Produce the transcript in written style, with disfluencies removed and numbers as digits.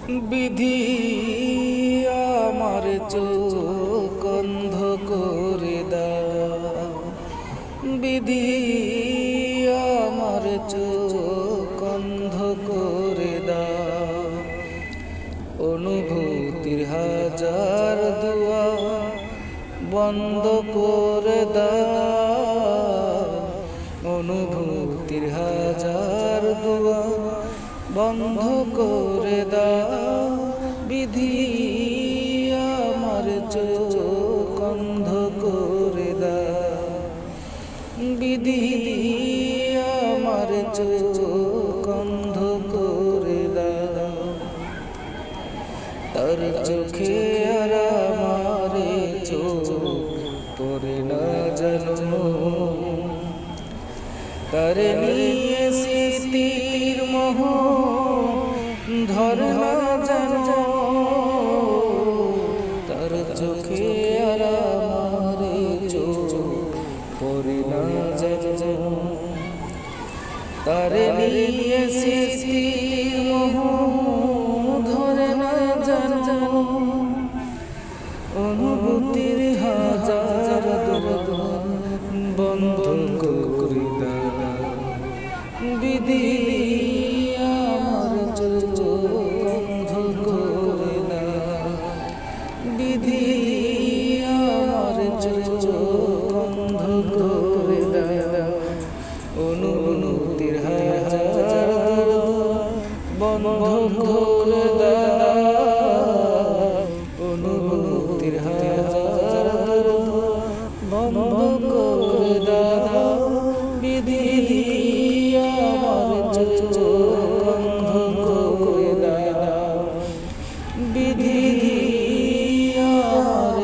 বিধি আমার চোখ অন্ধ করে দাও, বিধি আমার চোখ অন্ধ করে দাও। অনুভূতির হাজার দুয়ার বন্ধ করে দাও, অনুভূতির হাজার দুয়ার বন্ধ করে দাও। বিধি আমার চোখ অন্ধ করে দাও, বিধি আমার চোখ অন্ধ করে দাও। তার চোখে আর আমারে চোখ পড়ে না জানো, তার নিয়ে স্মৃতির মোহ ধরে না জানো। তার চোখে আর আমারে চোখ পড়ে না জানো, তার নিয়ে স্মৃতির মোহ ধরে না জানো। অনুভূতির হাজার দুয়ার বন্ধ করে দাও, বিধি আমার চোখ অন্ধ করে দাও, বিধি আমার চোখ অন্ধ করে দাও। অনুভূতির হাজার বন্ধ করে দাও, অনুভূতির হাজার বন্ধ করে দাও। বিধি আমার চোখ অন্ধ করে দাও, বিধি আমার